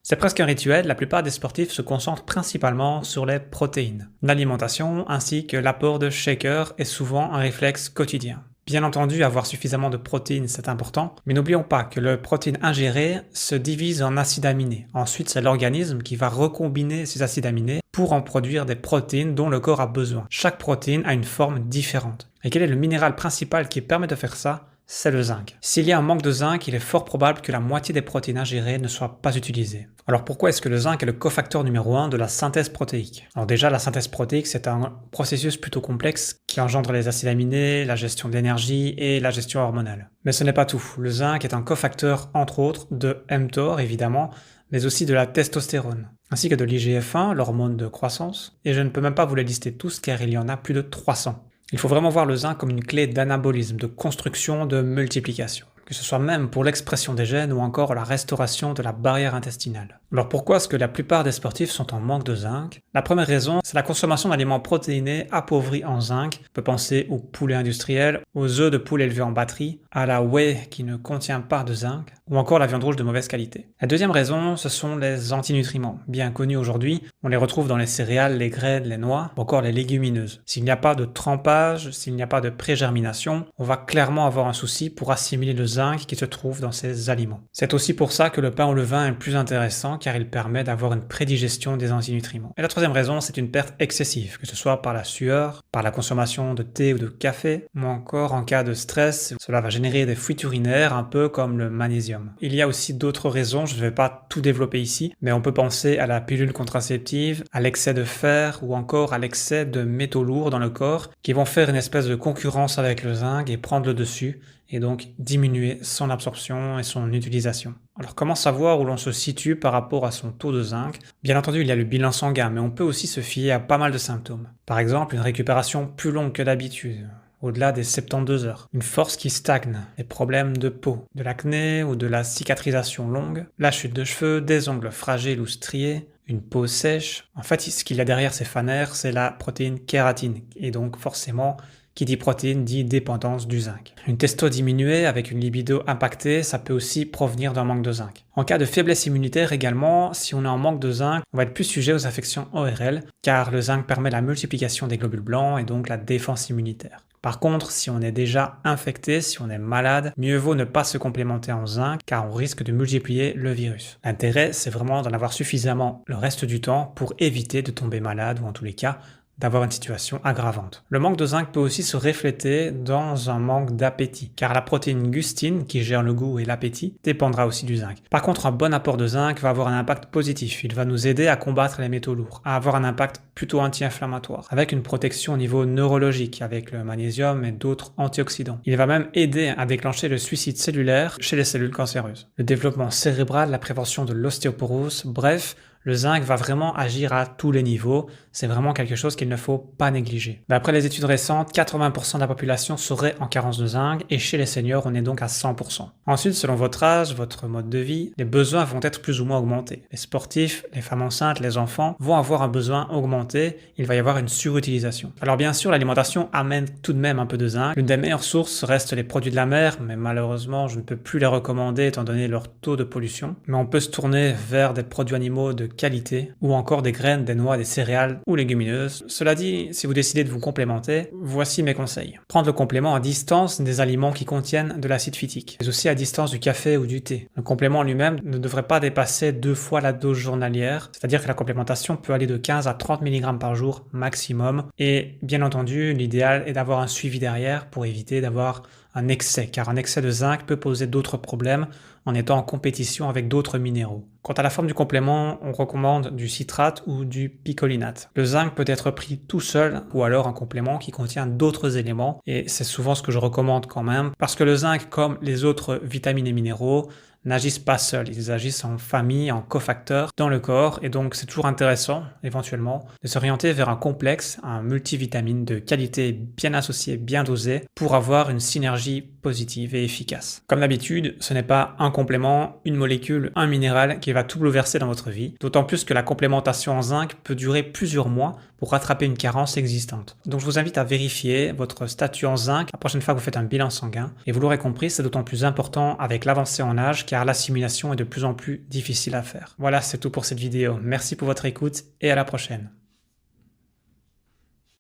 C'est presque un rituel, la plupart des sportifs se concentrent principalement sur les protéines. L'alimentation ainsi que l'apport de shakers est souvent un réflexe quotidien. Bien entendu, avoir suffisamment de protéines, c'est important, mais n'oublions pas que le protéine ingéré se divise en acides aminés. Ensuite, c'est l'organisme qui va recombiner ces acides aminés pour en produire des protéines dont le corps a besoin. Chaque protéine a une forme différente. Et quel est le minéral principal qui permet de faire ça ? C'est le zinc. S'il y a un manque de zinc, il est fort probable que la moitié des protéines ingérées ne soient pas utilisées. Alors pourquoi est-ce que le zinc est le cofacteur numéro 1 de la synthèse protéique? Alors déjà, la synthèse protéique, c'est un processus plutôt complexe qui engendre les acides aminés, la gestion de l'énergie et la gestion hormonale. Mais ce n'est pas tout. Le zinc est un cofacteur, entre autres, de mTOR, évidemment, mais aussi de la testostérone, ainsi que de l'IGF-1, l'hormone de croissance, et je ne peux même pas vous les lister tous car il y en a plus de 300. Il faut vraiment voir le zinc comme une clé d'anabolisme, de construction, de multiplication, que ce soit même pour l'expression des gènes ou encore la restauration de la barrière intestinale. Alors pourquoi est-ce que la plupart des sportifs sont en manque de zinc? La première raison, c'est la consommation d'aliments protéinés appauvris en zinc. On peut penser au poulet industriel, aux œufs de poule élevés en batterie, à la whey qui ne contient pas de zinc, ou encore la viande rouge de mauvaise qualité. La deuxième raison, ce sont les antinutriments. Bien connus aujourd'hui, on les retrouve dans les céréales, les graines, les noix, ou encore les légumineuses. S'il n'y a pas de trempage, s'il n'y a pas de pré-germination, on va clairement avoir un souci pour assimiler le zinc qui se trouve dans ces aliments. C'est aussi pour ça que le pain au levain est le plus intéressant, car il permet d'avoir une prédigestion des antinutriments. Et la troisième raison, c'est une perte excessive, que ce soit par la sueur, par la consommation de thé ou de café, ou encore en cas de stress, cela va générer des fuites urinaires, un peu comme le magnésium. Il y a aussi d'autres raisons, je ne vais pas tout développer ici, mais on peut penser à la pilule contraceptive, à l'excès de fer ou encore à l'excès de métaux lourds dans le corps qui vont faire une espèce de concurrence avec le zinc et prendre le dessus et donc diminuer son absorption et son utilisation. Alors comment savoir où l'on se situe par rapport à son taux de zinc? Bien entendu, il y a le bilan sanguin, mais on peut aussi se fier à pas mal de symptômes. Par exemple, une récupération plus longue que d'habitude, au-delà des 72 heures, une force qui stagne, des problèmes de peau, de l'acné ou de la cicatrisation longue, la chute de cheveux, des ongles fragiles ou striés, une peau sèche. En fait, ce qu'il y a derrière ces fanères, c'est la protéine kératine, et donc forcément, qui dit protéine dit dépendance du zinc. Une testo diminuée avec une libido impactée, ça peut aussi provenir d'un manque de zinc. En cas de faiblesse immunitaire également, si on est en manque de zinc, on va être plus sujet aux infections ORL, car le zinc permet la multiplication des globules blancs et donc la défense immunitaire. Par contre, si on est déjà infecté, si on est malade, mieux vaut ne pas se complémenter en zinc car on risque de multiplier le virus. L'intérêt, c'est vraiment d'en avoir suffisamment le reste du temps pour éviter de tomber malade ou en tous les cas, d'avoir une situation aggravante. Le manque de zinc peut aussi se refléter dans un manque d'appétit, car la protéine gustine, qui gère le goût et l'appétit, dépendra aussi du zinc. Par contre, un bon apport de zinc va avoir un impact positif. Il va nous aider à combattre les métaux lourds, à avoir un impact plutôt anti-inflammatoire, avec une protection au niveau neurologique, avec le magnésium et d'autres antioxydants. Il va même aider à déclencher le suicide cellulaire chez les cellules cancéreuses, le développement cérébral, la prévention de l'ostéoporose, bref, le zinc va vraiment agir à tous les niveaux, c'est vraiment quelque chose qu'il ne faut pas négliger. D'après les études récentes, 80% de la population serait en carence de zinc et chez les seniors, on est donc à 100%. Ensuite, selon votre âge, votre mode de vie, les besoins vont être plus ou moins augmentés. Les sportifs, les femmes enceintes, les enfants vont avoir un besoin augmenté, il va y avoir une surutilisation. Alors bien sûr, l'alimentation amène tout de même un peu de zinc. L'une des meilleures sources restent les produits de la mer, mais malheureusement, je ne peux plus les recommander étant donné leur taux de pollution. Mais on peut se tourner vers des produits animaux de qualité ou encore des graines, des noix, des céréales ou légumineuses. Cela dit, si vous décidez de vous complémenter, voici mes conseils. Prendre le complément à distance des aliments qui contiennent de l'acide phytique, mais aussi à distance du café ou du thé. Le complément lui-même ne devrait pas dépasser 2 fois la dose journalière, c'est-à-dire que la complémentation peut aller de 15 à 30 mg par jour maximum. Et bien entendu, l'idéal est d'avoir un suivi derrière pour éviter d'avoir un excès, car un excès de zinc peut poser d'autres problèmes en étant en compétition avec d'autres minéraux. Quant à la forme du complément, on recommande du citrate ou du picolinate. Le zinc peut être pris tout seul ou alors un complément qui contient d'autres éléments et c'est souvent ce que je recommande quand même parce que le zinc, comme les autres vitamines et minéraux, n'agissent pas seuls, ils agissent en famille, en cofacteurs dans le corps et donc c'est toujours intéressant éventuellement de s'orienter vers un complexe, un multivitamine de qualité bien associé, bien dosé pour avoir une synergie positive et efficace. Comme d'habitude, ce n'est pas un complément, une molécule, un minéral qui va tout bouleverser dans votre vie, d'autant plus que la complémentation en zinc peut durer plusieurs mois pour rattraper une carence existante. Donc je vous invite à vérifier votre statut en zinc la prochaine fois que vous faites un bilan sanguin, et vous l'aurez compris, c'est d'autant plus important avec l'avancée en âge car l'assimilation est de plus en plus difficile à faire. Voilà, c'est tout pour cette vidéo. Merci pour votre écoute et à la prochaine.